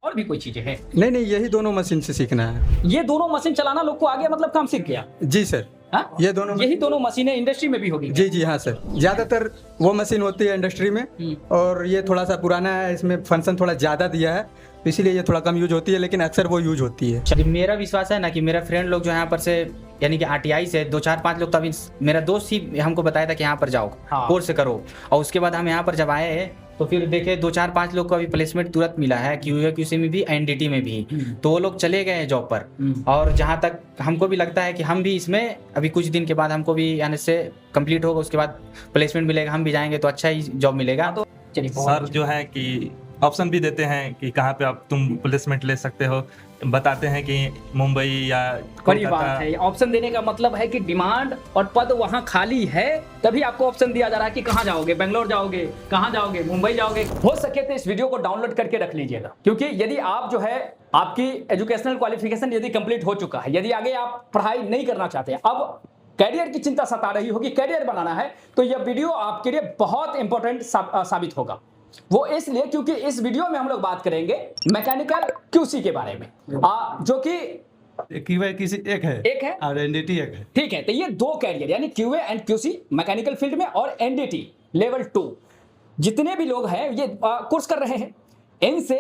और भी कोई चीजें हैं? नहीं नहीं, यही दोनों मशीन से सीखना है। ये दोनों मशीन चलाना लोग को आ गया, मतलब काम सीख गया। जी सर। हाँ? ये दोनों यही दोनों मशीनें इंडस्ट्री में भी होगी? जी जी हाँ सर, ज़्यादातर वो मशीन होती है इंडस्ट्री में, और ये थोड़ा सा पुराना है, इसमें फंक्शन थोड़ा ज़्यादा दिया है, तो इसीलिए ये थोड़ा कम यूज होती है, लेकिन अक्सर वो यूज होती है। जी, मेरा विश्वास है ना कि मेरा फ्रेंड लोग जो यहाँ पर से यानी कि आरटीआई से 2-4-5 लोग, तभी मेरा दोस्त ही हमको बताया था कि यहाँ पर जाओ, हाँ। कोर्स करो, और उसके बाद हम यहाँ पर जब आए तो फिर देखे 2-4-5 लोग को अभी प्लेसमेंट तुरंत मिला है, QA/QC में भी, एनडीटी में भी, तो वो लोग चले गए हैं जॉब पर। और जहाँ तक हमको भी लगता है कि हम भी इसमें अभी कुछ दिन के बाद हमको भी यानी से कंप्लीट होगा, उसके बाद प्लेसमेंट मिलेगा, हम भी जाएंगे तो अच्छा ही जॉब मिलेगा। तो चलिए, सर जो है कि ऑप्शन भी देते हैं कि कहाँ पे आप तुम प्लेसमेंट ले सकते हो, बताते हैं कि मुंबई या बड़ी बात है। ऑप्शन देने का मतलब है कि डिमांड और पद वहाँ खाली है, तभी आपको ऑप्शन दिया जा रहा है कि कहाँ जाओगे, बेंगलोर जाओगे, कहाँ जाओगे, मुंबई जाओगे। हो सके तो इस वीडियो को डाउनलोड करके रख लीजिएगा, क्योंकि यदि आप जो है आपकी एजुकेशनल क्वालिफिकेशन यदि कंप्लीट हो चुका है, यदि आगे आप पढ़ाई नहीं करना चाहते, अब कैरियर की चिंता सता रही होगी, कैरियर बनाना है, तो यह वीडियो आपके लिए बहुत इंपॉर्टेंट साबित होगा। वो इसलिए क्योंकि इस वीडियो में हम लोग बात करेंगे मैकेनिकल QC के बारे में, जो कि QA/QC एक है और एनडीटी एक है। ठीक है, तो ये दो कैरियर यानी QA and QC mechanical field में, और एनडीटी लेवल 2 जितने भी लोग हैं ये कोर्स कर रहे हैं, इनसे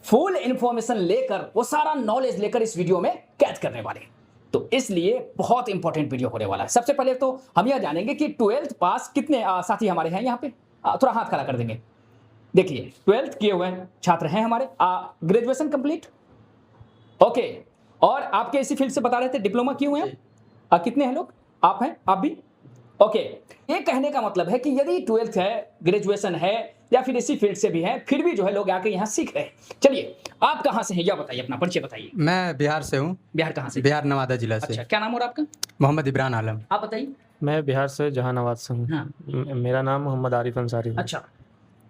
फुल इंफॉर्मेशन लेकर, वो सारा नॉलेज लेकर इस वीडियो में कैद करने वाले हैं। तो इसलिए बहुत इंपॉर्टेंट वीडियो होने वाला है। सबसे पहले तो हम यह जानेंगे कि 12th पास कितने साथी हमारे हैं यहाँ पे, थोड़ा हाथ खड़ा कर देंगे। देखिए 12th किए हुए छात्र हैं हमारे, ग्रेजुएशन कंप्लीट, ओके, और आपके इसी फील्ड से बता रहे थे डिप्लोमा किए हुए हैं, कितने हैं लोग? आप हैं, आप भी, ओके। ये कहने का मतलब है कि यदि 12th है, ग्रेजुएशन है, या फिर इसी फील्ड से भी है, फिर भी जो है लोग आके यहाँ सीख रहे हैं। चलिए, आप कहाँ से हैं यह बताइए, अपना परिचय बताइए। मैं बिहार से हूँ। बिहार कहाँ से? बिहार नवादा जिला से। अच्छा, क्या नाम हो रहा आपका? मोहम्मद इब्रान आलम। आप बताइए। मैं बिहार से जहानाबाद से हूँ। हाँ। मेरा नाम मोहम्मद आरिफ अंसारी है। अच्छा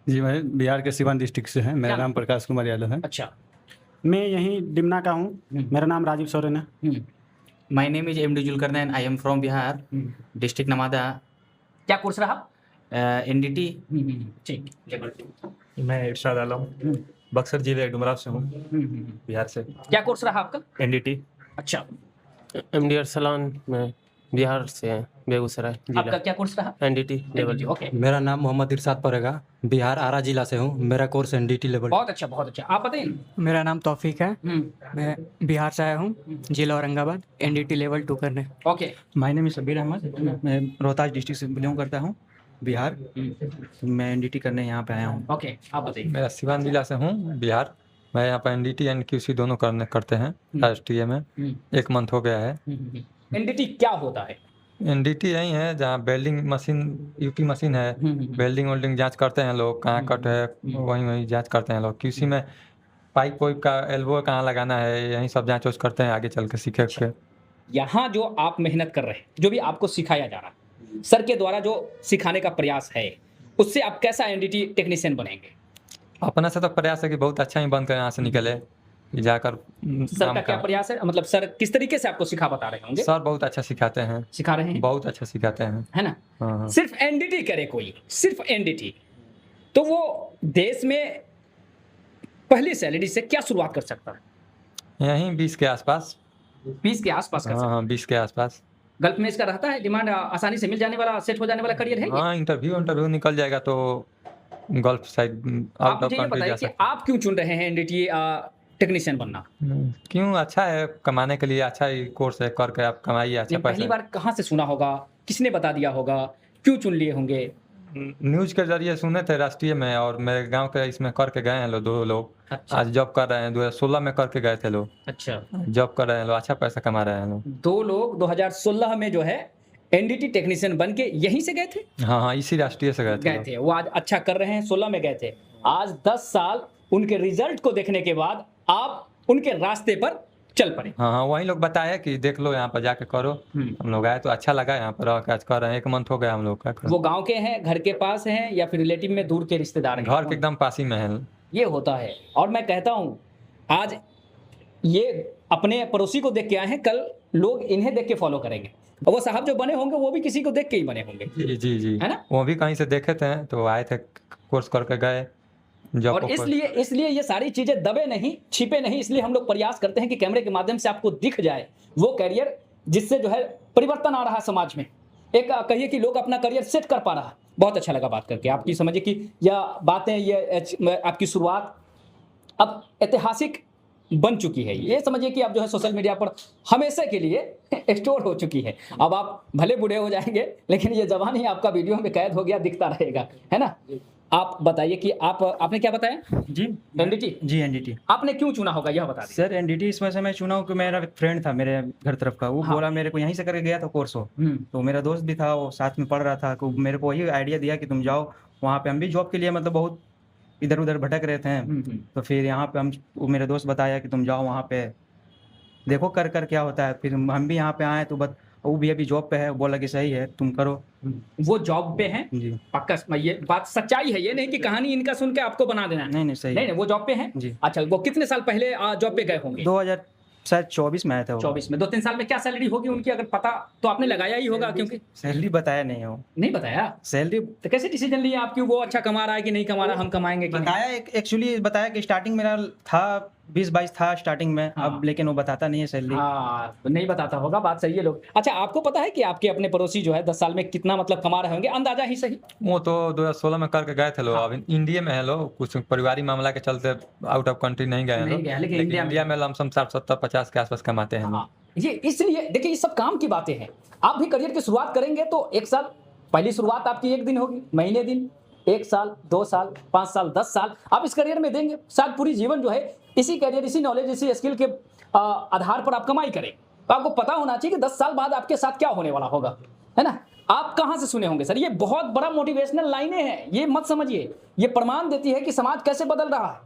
जी, मैं बिहार के सिवान डिस्ट्रिक्ट से हैं। मेरा नाम प्रकाश कुमार यादव है। अच्छा। मैं यहीं डिमना का हूँ। मेरा नाम राजीव सोरेन है। My name is MD Zulqarnain, I am from Bihar, district Nawada. क्या कोर्स रहा? NDT। ठीक। मैं इरशाद आलम, बक्सर जिले डुमराव से हूँ, बिहार से। क्या कोर्स रहा आपका? NDT। अच्छा। MD अरसलान, मैं बिहार से हैं, बेगूसराय आपका जिला। क्या कोर्स रहा? NDT level. ओके, मेरा नाम मोहम्मद इरशाद पड़ेगा, बिहार आरा जिला से हूँ। मेरा कोर्स एनडीटी लेवल। बहुत अच्छा, बहुत अच्छा। आप बताइए। मेरा नाम तौफीक है, मैं बिहार से आया हूँ, जिला औरंगाबाद, एनडीटी लेवल 2 करने। Okay. My name is Sabir Ahmad, मैं रोहतास डिस्ट्रिक्ट से बिलोंग करता हूँ, बिहार। मैं एनडीटी करने यहाँ पे आया हूँ। ओके, आप बताइए। मैं सिवान जिला से हूँ, बिहार। मैं यहाँ पर एनडीटी एंड QC दोनों करते हैं राष्ट्रीय में। 1 मंथ हो गया है। एनडीटी क्या होता है? एनडीटी यही है जहाँ वेल्डिंग मशीन, यूपी मशीन है, वेल्डिंग जांच करते हैं लोग, कहाँ कट है वहीं जांच करते हैं लोग। QC में पाइप वाइप का एल्बो कहाँ लगाना है, यही सब जांच वाच करते हैं आगे चल के सीखे के। यहाँ जो आप मेहनत कर रहे हैं, जो भी आपको सिखाया जा रहा है, सर के द्वारा जो सिखाने का प्रयास है, उससे आप कैसा एनडीटी टेक्नीशियन बनेंगे? अपना से तो प्रयास है कि बहुत अच्छा ही बनकर यहाँ से निकले, जाकर सर का क्या प्रयास है? मतलब सर किस तरीके से आपको सिखा बता रहे होंगे? सर बहुत अच्छा सिखाते हैं, सिखा रहे हैं, बहुत अच्छा सिखाते हैं, है ना? हाँ। सिर्फ एनडीटी करे कोई, सिर्फ एनडीटी, तो वो देश में पहली सैलरी से क्या शुरुआत कर सकता है? यहीं 20 के आसपास। 20 के आसपास कर सकता है। हाँ, 20 के आसपास। गल्फ में इसका रहता है डिमांड, आसानी से मिल जाने वाला, सेट हो जाने वाला करियर है ये? हाँ, इंटरव्यू निकल जाएगा तो गल्फ साइड, आप आउट ऑफ मुझे ये कंट्री जा बताइए कि सकते आप क्यों चुन रहे हैं एनडीटी टेक्नीशियन बनना? क्यों? अच्छा है, कमाने के लिए अच्छा ही कोर्स है, करके आप कमाइए अच्छा ये पहली पैसा। बार कहाँ से सुना होगा, किसने बता दिया होगा, क्यों चुन लिए होंगे? न्यूज़ के जरिए सुने थे राष्ट्रीय में, और मेरे गांव के इसमें करके गए हैं लोग, 2 लोग। अच्छा। आज जॉब कर रहे हैं, 2016 में करके गए थे लोग, अच्छा। जॉब कर रहे हैं लोग, अच्छा पैसा कमा रहे हैं लोग। 2 लोग 2016 में जो है एनडीटी टेक्नीशियन बन के यहीं से गए थे? हाँ, इसी राष्ट्रीय से गए थे। वो आज अच्छा कर रहे हैं, 16 में गए थे। आज 10 साल उनके रिजल्ट को देखने के बाद आप उनके रास्ते पर चल पड़े। हाँ, वही लोग बताया कि देख लो यहाँ पर जाके करो। हम लोग आए तो अच्छा लगा, यहाँ पर आज कर रहे हैं, 1 मंथ हो गया हम लोग का। वो गांव के हैं, घर के पास हैं, या फिर रिलेटिव में दूर के रिश्तेदार हैं? घर के एकदम पास ही में है। ये होता है, और मैं कहता हूँ आज ये अपने पड़ोसी को देख के आए हैं, कल लोग इन्हें देख के फॉलो करेंगे, और वो साहब जो बने होंगे वो भी किसी को देख के ही बने होंगे। जी, है ना? वो भी कहीं से देखे थे तो आए थे, कोर्स करके गए, जॉब और इसलिए ये सारी चीजें दबे नहीं, छिपे नहीं, इसलिए हम लोग प्रयास करते हैं कि कैमरे के माध्यम से आपको दिख जाए वो कैरियर जिससे जो है परिवर्तन आ रहा है समाज में, एक कहिए कि लोग अपना करियर सेट कर पा रहा है। बहुत अच्छा लगा बात करके, आपकी समझिए कि यह बातें, ये आपकी शुरुआत अब ऐतिहासिक बन चुकी है। ये समझिए कि आप जो है सोशल मीडिया पर हमेशा के लिए स्टोर हो चुकी है। अब आप भले बूढ़े हो जाएंगे लेकिन ये जवान ही आपका वीडियो में कैद हो गया, दिखता रहेगा, है ना। आप बताइए कि आपने क्या बताया जी एनडीटी, जी एनडीटी। आपने क्यों चुना होगा यह बता दीजिए। सर एनडीटी इस वजह से मैं चुना हूँ कि मेरा एक फ्रेंड था मेरे घर तरफ का, वो हाँ। बोला मेरे को यहीं से करके गया था कोर्स हो, तो मेरा दोस्त भी था, वो साथ में पढ़ रहा था, तो मेरे को वही आइडिया दिया कि तुम जाओ वहाँ पे। हम भी जॉब के लिए मतलब बहुत इधर उधर भटक रहे थे, तो फिर यहाँ पे वो मेरे दोस्त बताया कि तुम जाओ वहाँ पे देखो कर कर क्या होता है। फिर हम भी यहाँ पे आए तो वो भी अभी जॉब पे है, बोला कि सही है तुम करो। वो जॉब पे हैं जी पक्का, ये बात सच्चाई है, ये नहीं कि कहानी इनका सुन के आपको बना देना है। नहीं सही नहीं, वो जॉब पे हैं जी। अच्छा, वो कितने साल पहले जॉब पे गए होंगे? 2024 में आया था वो। 24 में। 2-3 साल में क्या सैलरी होगी उनकी, अगर पता तो आपने लगाया ही होगा, क्योंकि सैलरी बताया नहीं हो। नहीं बताया। सैलरी तो कैसे डिसीजन लिया आपकी, वो अच्छा कमा रहा है कि नहीं कमा रहा, हम कमाएंगे कि नहीं? बताया, एक्चुअली बताया कि स्टार्टिंग मेरा था 20-22 था स्टार्टिंग में, हाँ। अब लेकिन वो बताता नहीं है सैलरी। हाँ, तो नहीं बताता होगा, बात सही है लोग। अच्छा, आपको पता है कि आपके अपने पड़ोसी जो है 10 साल में कितना मतलब कमा रहे होंगे, अंदाजा ही सही? वो तो 2016 में करके गए थे लोग, अब इंडिया में है लोग, कुछ पारिवारिक मामला के चलते आउट ऑफ कंट्री नहीं गए हैं नहीं लोग, गए, लेकिन लेकिन इंडिया इंडिया में लमसम 60-70-50 के आसपास कमाते हैं लोग। हाँ, ये इसलिए देखिए, ये सब काम की बातें हैं। आप भी करियर की शुरुआत करेंगे तो 1 साल, पहली शुरुआत आपकी 1 दिन होगी, महीने दिन, 1 साल, 2 साल, 5 साल, 10 साल आप इस करियर में देंगे। शायद पूरी जीवन जो है इसी करियर, इसी नॉलेज, इसी स्किल के आधार पर आप कमाई करें। तो आपको पता होना चाहिए कि 10 साल बाद आपके साथ क्या होने वाला होगा, है ना। आप कहाँ से सुने होंगे सर, ये बहुत बड़ा मोटिवेशनल लाइनें हैं, ये मत समझिए, ये प्रमाण देती है कि समाज कैसे बदल रहा है।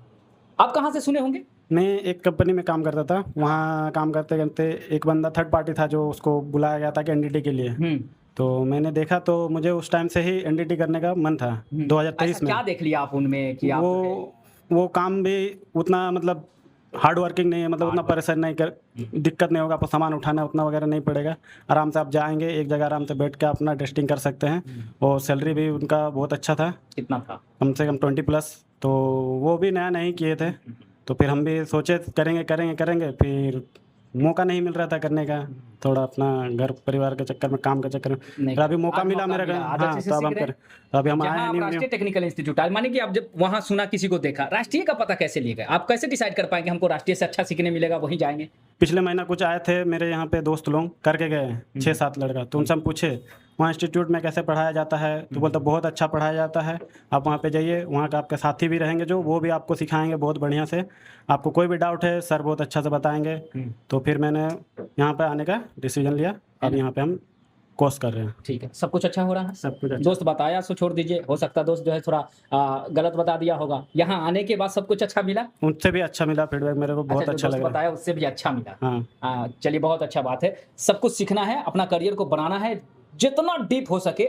आप कहाँ से सुने होंगे? मैं एक कंपनी में काम करता था, वहाँ काम करते करते एक बंदा थर्ड पार्टी था जो उसको बुलाया गया था कि एनडीटी के लिए। तो मैंने देखा तो मुझे उस टाइम से ही एनडीटी करने का मन था 2023 में। क्या देख लिया आप उनमें कि आप वो काम भी उतना मतलब हार्ड वर्किंग नहीं है, मतलब उतना परेशान नहीं कर, दिक्कत नहीं होगा, आपको सामान उठाना उतना वगैरह नहीं पड़ेगा, आराम से आप जाएंगे एक जगह आराम से बैठ के अपना टेस्टिंग कर सकते हैं। और सैलरी भी उनका बहुत अच्छा था, कितना था? कम से कम 20+। तो वो भी नया नहीं किए थे, तो फिर हम भी सोचे करेंगे, फिर मौका नहीं मिल रहा था करने का, थोड़ा अपना घर परिवार के चक्कर में, काम के चक्कर में, फिर अभी मौका मिला मेरे को। हाँ, तो अब हम कर, तो अभी हम आए हैं राष्ट्रीय टेक्निकल इंस्टीट्यूट, माने कि आप जब वहां सुना, किसी को देखा, राष्ट्रीय का पता कैसे लिए गए? आप कैसे डिसाइड कर पाएंगे हमको राष्ट्रीय से अच्छा सीखने मिलेगा, वहीं जाएंगे? पिछले महीना कुछ आए थे मेरे यहाँ पे दोस्त लोग, करके गए 6-7 लड़का, तो उनसे हम पूछे वहाँ इंस्टीट्यूट में कैसे पढ़ाया जाता है, तो बोलते बहुत अच्छा पढ़ाया जाता है, आप वहाँ पे जाइए, वहाँ का आपके साथी भी रहेंगे जो, वो भी आपको सिखाएंगे बहुत बढ़िया से, आपको कोई भी डाउट है सर बहुत अच्छा से बताएंगे। तो फिर मैंने यहाँ पे आने का डिसीजन लिया, अब यहाँ पे हम कोर्स कर रहे हैं। ठीक है, सब कुछ अच्छा हो रहा है? सब कुछ अच्छा। दोस्त बताया सो छोड़ दीजिए, हो सकता है दोस्त जो है थोड़ा गलत बता दिया होगा। यहाँ आने के बाद सब कुछ अच्छा मिला? उनसे भी अच्छा मिला फीडबैक, मेरे को बहुत जो अच्छा दोस्त लगा। बताया उससे भी अच्छा मिला। हाँ, चलिए, बहुत अच्छा बात है। सब कुछ सीखना है, अपना करियर को बनाना है, जितना डीप हो सके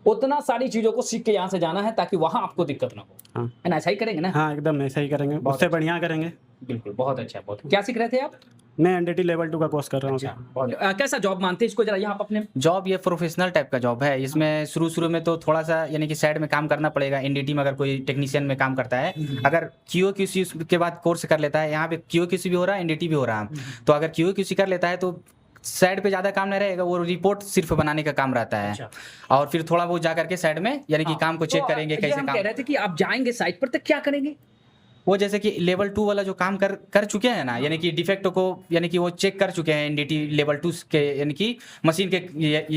उतना सारी चीजों को सीख के यहाँ से जाना है, ताकि वहां आपको दिक्कत ना हो। हाँ। है ना, ऐसा ही करेंगे ना? हाँ, एकदम ऐसा ही करेंगे, उससे बढ़िया करेंगे। बिल्कुल, बहुत अच्छा। बहुत क्या सीख रहे थे आप? मैं एनडीटी लेवल 2 का कोर्स कर रहा हूँ। अच्छा, कैसा जॉब मानते हैं इसको, जरा यहाँ अपने? जॉब ये प्रोफेशनल टाइप का जॉब है। इसमें शुरू में तो थोड़ा सा यानी कि साइड में काम करना पड़ेगा। एनडीटी में अगर कोई टेक्नीशियन में काम करता है, अगर QA/QC के बाद कोर्स कर लेता है, यहाँ पे QA/QC भी हो रहा है, एनडीटी भी हो रहा है, तो अगर QA/QC कर लेता है तो साइड पे ज्यादा काम नहीं रहेगा, वो रिपोर्ट सिर्फ बनाने का काम रहता है। अच्छा। और फिर थोड़ा बहुत जा करके साइड में यानी कि काम को चेक करेंगे कैसे हम काम। कह रहे थे कि आप जाएंगे साइट पर तो क्या करेंगे? वो जैसे कि लेवल 2 वाला जो काम कर चुके हैं ना, यानी कि डिफेक्ट को यानी कि वो चेक कर चुके हैं एनडीटी लेवल 2 के, यानी कि मशीन के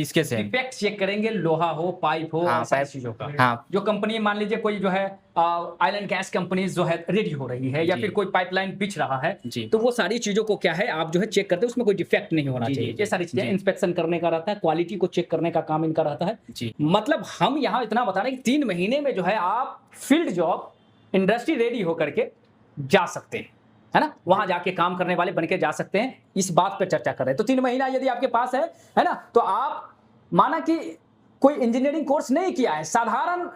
इसके से डिफेक्ट चेक करेंगे, लोहा हो, पाइप हो, हाँ, सारी चीजों का। हाँ। जो कंपनी, मान लीजिए कोई जो है ऑयल एंड गैस कंपनी जो है रेडी हो रही है, या फिर कोई पाइपलाइन बिछ रहा है, तो वो सारी चीजों को क्या है आप जो है चेक करते हैं, उसमें कोई डिफेक्ट नहीं होना चाहिए। ये सारी चीजें इंस्पेक्शन करने का रहता है, क्वालिटी को चेक करने का काम इनका रहता है। मतलब हम यहाँ इतना बता रहे हैं कि 3 महीने में जो है आप फील्ड जॉब, इंडस्ट्री रेडी होकर के जा सकते हैं, है ना, वहां जाके काम करने वाले बनके जा सकते हैं। इस बात पे चर्चा कर रहे हैं। तो 3 महीना यदि आपके पास है ना, तो आप माना कि कोई इंजीनियरिंग कोर्स नहीं किया है, साधारण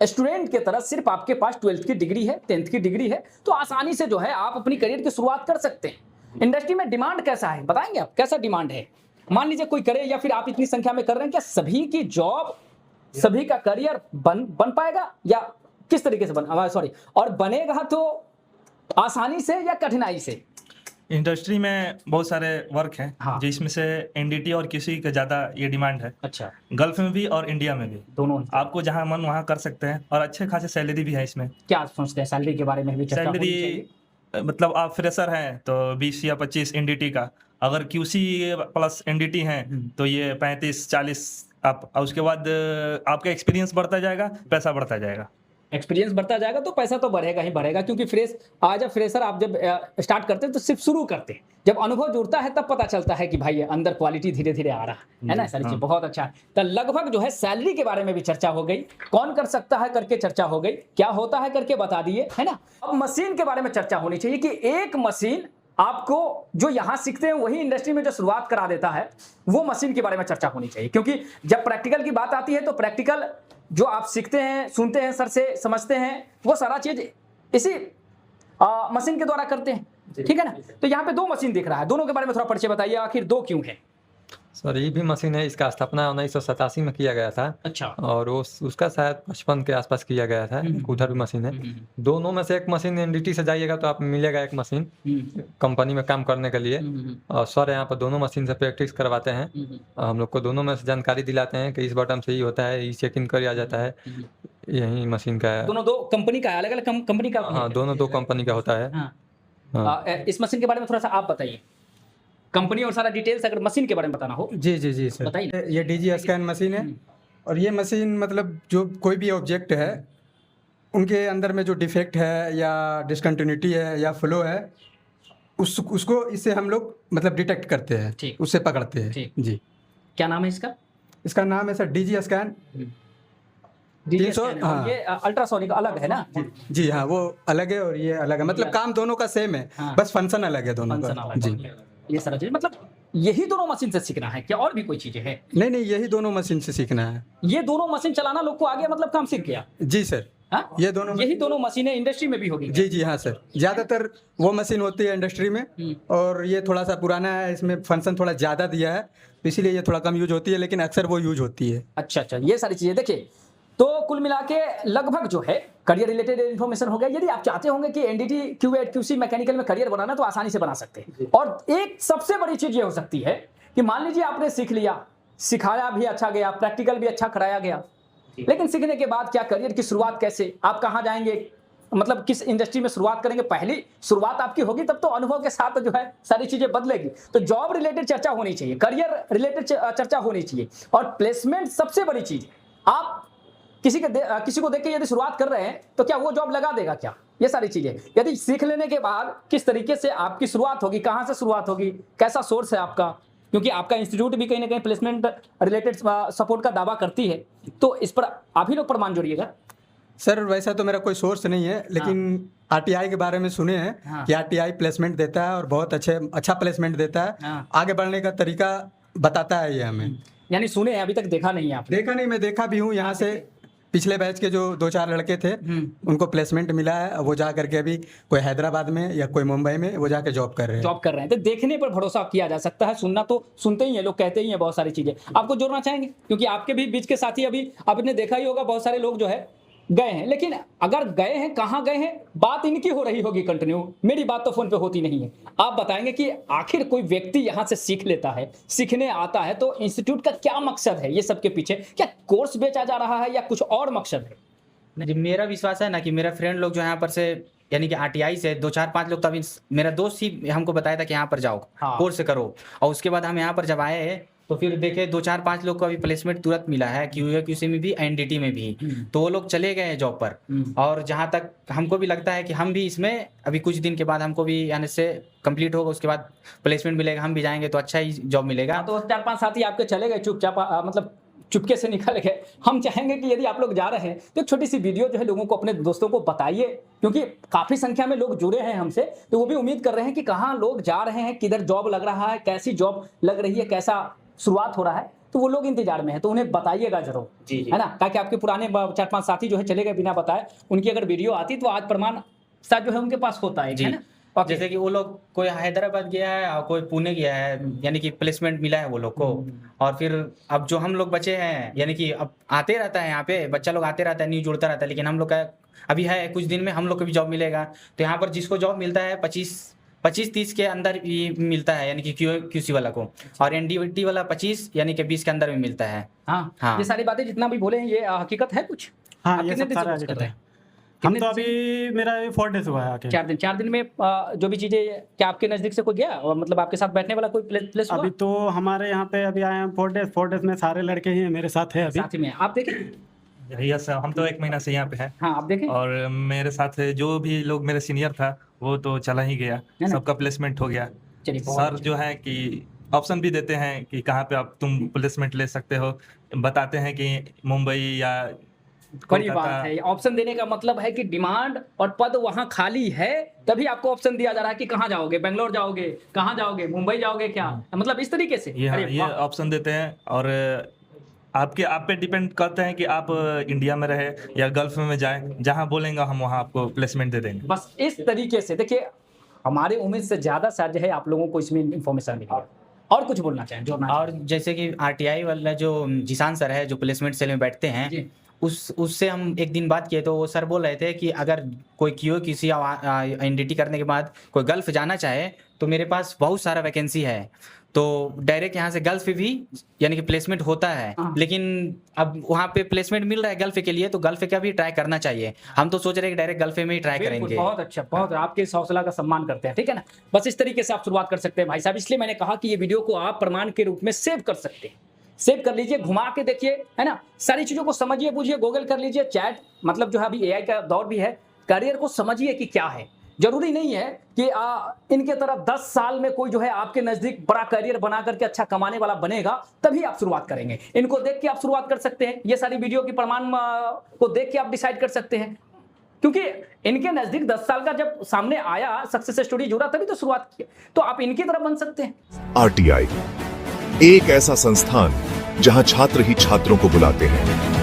स्टूडेंट के तरह सिर्फ आपके पास 12th की डिग्री है, 10th की डिग्री है, तो आसानी से जो है आप अपनी करियर की शुरुआत कर सकते हैं। इंडस्ट्री में डिमांड कैसा है बताएंगे आप, कैसा डिमांड है? मान लीजिए कोई करे, या फिर आप इतनी संख्या में कर रहे हैं, क्या सभी की जॉब, सभी का करियर बन पाएगा, या किस तरीके से सॉरी, और बनेगा तो आसानी से या कठिनाई से? इंडस्ट्री में बहुत सारे वर्क हैं हाँ। जिसमें से एनडीटी और किसी का ज़्यादा ये डिमांड है, अच्छा, गल्फ में भी और इंडिया में भी। दोनों आपको जहाँ मन वहाँ कर सकते हैं और अच्छे खासे सैलरी भी है इसमें। क्या सोचते हैं सैलरी के बारे में भी चर्चा होनी चाहिए? सैलरी मतलब आप फ्रेशर हैं तो 20 या 25 एनडीटी का, अगर क्यूसी प्लस एनडीटी हैं तो ये 35-40 आप, और उसके बाद आपका एक्सपीरियंस बढ़ता जाएगा, पैसा बढ़ता जाएगा। एक्सपीरियंस बढ़ता जाएगा तो पैसा तो बढ़ेगा ही बढ़ेगा, क्योंकि आज फ्रेशर आप जब स्टार्ट करते हैं तो सिर्फ शुरू करते हैं, जब अनुभव जुड़ता है तब पता चलता है कि भाई अंदर क्वालिटी धीरे धीरे आ रहा है ना, सारी चीज बहुत अच्छा है। तो लगभग जो है सैलरी के बारे में भी चर्चा हो गई, कौन कर सकता है करके चर्चा हो गई, क्या होता है करके बता दिए, है ना। अब मशीन के बारे में चर्चा होनी चाहिए कि एक मशीन आपको जो यहाँ सीखते हैं वही इंडस्ट्री में जो शुरुआत करा देता है, वो मशीन के बारे में चर्चा होनी चाहिए। क्योंकि जब प्रैक्टिकल की बात आती है तो प्रैक्टिकल जो आप सीखते हैं, सुनते हैं, सर से समझते हैं, वो सारा चीज इसी मशीन के द्वारा करते हैं, ठीक है ना। तो यहाँ पे 2 मशीन दिख रहा है, दोनों के बारे में थोड़ा परिचय बताइए, आखिर 2 क्यों है? सर ये भी मशीन है, इसका स्थापना 1987 में किया गया था। अच्छा। और उसका शायद 55 के आसपास किया गया था। उधर भी मशीन है। दोनों में से एक मशीन एनडीटी से जाइएगा तो आप मिलेगा एक मशीन कंपनी में काम करने के लिए, और सर यहाँ पर दोनों मशीन से प्रैक्टिस करवाते हैं। हम लोग को दोनों में से जानकारी दिलाते हैं कि इस बटन से ही होता है, ये चेक इन कर आ जाता है, यही मशीन का है। दोनों 2 कंपनी का है, अलग अलग कंपनी का? हाँ, दोनों 2 कंपनी का होता है। हाँ। इस मशीन के बारे में थोड़ा सा आप बताइए, कंपनी और सारा डिटेल्स अगर मशीन के बारे में बताना हो। जी सर, बताइए। ये डीजी स्कैन मशीन है, और ये मशीन मतलब जो कोई भी ऑब्जेक्ट है उनके अंदर में जो डिफेक्ट है या डिसकंटिन्यूटी है या फ्लो है, उसको इससे हम लोग मतलब डिटेक्ट करते हैं, ठीक। उससे पकड़ते हैं। ठीक। जी। क्या नाम है इसका? इसका नाम है सर डीजी स्कैन। 300, हाँ। ये अल्ट्रासोनिक अलग है ना? जी हाँ, वो अलग है और ये अलग है, मतलब काम दोनों का सेम है, हाँ। बस फंक्शन अलग है दोनों का। जी। ये सारा चीज मतलब यही दोनों मशीन से सीखना है क्या, और भी कोई चीजें हैं? नहीं, यही दोनों मशीन से सीखना है। ये दोनों मशीन चलाना लोग को आगे मतलब काम सीख गया? जी सर। हाँ? ये दोनों यही दोनों मशीनें इंडस्ट्री में भी होगी? जी हाँ सर, ज्यादातर वो मशीन होती है इंडस्ट्री में, और ये थोड़ा सा पुराना है, इसमें फंक्शन थोड़ा ज्यादा दिया है, तो इसीलिए ये थोड़ा कम यूज होती है, लेकिन अक्सर वो यूज होती है। अच्छा, ये सारी चीजें देखिए। तो कुल मिला के लगभग जो है करियर रिलेटेड इन्फॉर्मेशन हो गया। यदि आप चाहते होंगे कि एनडीटी क्यूए क्यूसी मैकेनिकल में करियर बनाना, तो आसानी से बना सकते हैं। और एक सबसे बड़ी चीज ये हो सकती है कि मान लीजिए आपने सीख लिया, सिखाया भी अच्छा गया, प्रैक्टिकल भी अच्छा कराया गया, लेकिन सीखने के बाद क्या करियर की शुरुआत कैसे, आप कहाँ जाएंगे, मतलब किस इंडस्ट्री में शुरुआत करेंगे, पहली शुरुआत आपकी होगी तब तो अनुभव के साथ जो है सारी चीजें बदलेगी। तो जॉब रिलेटेड चर्चा होनी चाहिए, करियर रिलेटेड चर्चा होनी चाहिए, और प्लेसमेंट सबसे बड़ी चीज। आप किसी को देख के यदि शुरुआत कर रहे हैं तो क्या वो जॉब लगा देगा क्या, ये सारी चीजें। यदि सीख लेने के बाद किस तरीके से आपकी शुरुआत होगी, कहाँ से शुरुआत होगी, कैसा सोर्स है आपका, क्योंकि आपका इंस्टीट्यूट भी कहीं ना कहीं प्लेसमेंट रिलेटेड सपोर्ट का दावा करती है, तो इस पर आप ही लोग प्रमाण जोड़िएगा। सर वैसा तो मेरा कोई सोर्स नहीं है, लेकिन आरटीआई के बारे में सुने हैं कि आरटीआई प्लेसमेंट देता है और बहुत अच्छा प्लेसमेंट देता है, आगे बढ़ने का तरीका बताता है ये हमें। यानी सुने हैं, अभी तक देखा नहीं है आपने? देखा नहीं, मैं देखा भी हूँ, यहाँ से पिछले बैच के जो 2-4 लड़के थे उनको प्लेसमेंट मिला है, वो जा करके अभी कोई हैदराबाद में या कोई मुंबई में वो जाके जॉब कर रहे हैं। तो देखने पर भरोसा किया जा सकता है, सुनना तो सुनते ही हैं लोग, कहते ही हैं बहुत सारी चीजें। आपको जोड़ना चाहेंगे, क्योंकि आपके भी बीच के साथी अभी आपने देखा ही होगा, बहुत सारे लोग जो है गए हैं, लेकिन अगर गए हैं, कहाँ गए हैं, बात इनकी हो रही होगी कंटिन्यू, मेरी बात तो फोन पे होती नहीं है। आप बताएंगे कि आखिर कोई व्यक्ति यहाँ से सीख लेता है, सीखने आता है, तो इंस्टीट्यूट का क्या मकसद है, ये सबके पीछे क्या कोर्स बेचा जा रहा है या कुछ और मकसद है? मेरा विश्वास है ना कि मेरा फ्रेंड लोग जो यहाँ पर से यानी कि आरटीआई से 2-4-5 लोग, तो अभी मेरा दोस्त ही हमको बताया था कि यहाँ पर जाओ, कोर्स करो, और उसके बाद हम यहाँ पर जब आए तो फिर देखे 2-4-5 लोग को अभी प्लेसमेंट तुरंत मिला है, क्यूए क्यूसी में भी, एनडीटी में भी। तो वो लोग चले गए हैं जॉब पर, और जहाँ तक हमको भी लगता है कि हम भी इसमें अभी कुछ दिन के बाद हमको भी यानी से कंप्लीट होगा, उसके बाद प्लेसमेंट मिलेगा, हम भी जाएंगे तो अच्छा ही जॉब मिलेगा। तो 4-5 साथी आपके चले गए चुपचाप, मतलब चुपके से निकल गए। हम चाहेंगे कि यदि आप लोग जा रहे हैं तो छोटी सी वीडियो जो है लोगों को, अपने दोस्तों को बताइए, क्योंकि काफी संख्या में लोग जुड़े हैं हमसे, तो वो भी उम्मीद कर रहे हैं कि कहाँ लोग जा रहे हैं, किधर जॉब लग रहा है, कैसी जॉब लग रही है, कैसा शुरुआत हो रहा है, तो वो लोग इंतजार में है, तो उन्हें बताइएगा जरूर, है ना, ताकि आपके पुराने 4-5 साथी जो है चले गए बिना बताए, उनकी अगर वीडियो आती तो आज प्रमाण साथ जो है उनके पास होता है ना। Okay. जैसे कि वो लोग कोई हैदराबाद गया है और कोई पुणे गया है, यानी कि प्लेसमेंट मिला है वो लोग को। और फिर अब जो हम लोग बचे हैं, यानी कि अब आते रहता है यहाँ पे, बच्चा लोग आते रहता है, न्यूज जुड़ता रहता है, लेकिन हम लोग का अभी है कुछ दिन में हम लोग को भी जॉब मिलेगा। तो यहाँ पर जिसको जॉब मिलता है 25-30 के अंदर ही मिलता है, यानी कि QC वाला को, और NDT वाला 25 यानी कि 20 के अंदर में मिलता है। हाँ, ये सारी बातें जितना भी बोले हैं ये हकीकत है कुछ? हाँ, आप ये कितने सब दिन से सारा कोर्स कर रहे हैं? हम कितने तो दिन से? अभी मेरा 4 डेज हुआ है आके। 4 दिन में जो भी चीजें, क्या आपके नजदीक से कोई गया और मतलब आपके साथ बैठने वाला कोई प्लेस हुआ? अभी तो हमारे यहाँ पे अभी आए हैं 4 डेज में सारे लड़के ही मेरे साथ है अभी। साथ ही में आप देखें। यस सर, हम तो 1 महीना से यहाँ पे हैं। हाँ, आप देखें। और मेरे साथ जो भी लोग मेरे सीनियर था वो तो चला ही गया, है ना? सबका प्लेसमेंट हो गया। चलिए, बहुत सर जो है कि ऑप्शन भी देते हैं कि कहाँ पे आप तुम प्लेसमेंट ले सकते हो, बताते हैं कि मुंबई या बड़ी बात है। ऑप्शन देने का मतलब है कि डिमांड और पद वहां खाली है, तभी आपको ऑप्शन दिया जा रहा है कि कहाँ जाओगे, बेंगलोर जाओगे, कहाँ जाओगे, मुंबई जाओगे, क्या मतलब इस तरीके से। ये ऑप्शन देते हैं और आप पे डिपेंड करते हैं कि आप इंडिया में रहे या गल्फ में जाएं, जहां बोलेंगे हम वहां आपको प्लेसमेंट दे देंगे। बस इस तरीके से देखिए, हमारे उम्मीद से ज्यादा शायद जो है आप लोगों को इसमें इंफॉर्मेशन मिली है। और कुछ बोलना चाहें, जोड़ना और जैसे कि RTI वाला जो जिसान सर है, जो प्लेसमेंट सेल में बैठते हैं, जी। उससे हम एक दिन बात किए तो वो सर बोल रहे थे कि अगर कोई QC NDT करने के बाद कोई गल्फ जाना चाहे तो मेरे पास बहुत सारा वैकेंसी है, तो डायरेक्ट यहाँ से गल्फ भी यानी कि प्लेसमेंट होता है। लेकिन अब वहाँ पे प्लेसमेंट मिल रहा है गल्फ के लिए, तो गल्फ का भी ट्राई करना चाहिए। हम तो सोच रहे हैं कि डायरेक्ट गल्फ में ही ट्राई करेंगे। बहुत अच्छा, बहुत आपके इस हौसला का सम्मान करते हैं, ठीक है ना। बस इस तरीके से आप शुरुआत कर सकते हैं भाई साहब। इसलिए मैंने कहा कि ये वीडियो को आप प्रमाण के रूप में सेव कर सकते हैं। सेव कर लीजिए, घुमा के देखिए, है ना, सारी चीजों को समझिए, बुझिए, गूगल कर लीजिए, चैट मतलब जो है अभी AI का दौर भी है, करियर को समझिए कि क्या है। जरूरी नहीं है कि इनके तरफ 10 साल में कोई जो है आपके नजदीक बड़ा करियर बना करके अच्छा कमाने वाला बनेगा, तभी आप शुरुआत करेंगे। इनको देख के आप शुरुआत कर सकते हैं, ये सारी वीडियो की प्रमाण को देख के आप डिसाइड कर सकते हैं, क्योंकि इनके नजदीक 10 साल का जब सामने आया, सक्सेस स्टोरी जुड़ा, तभी तो शुरुआत की। तो आप इनकी तरफ बन सकते हैं। RTI एक ऐसा संस्थान जहां छात्र ही छात्रों को बुलाते हैं।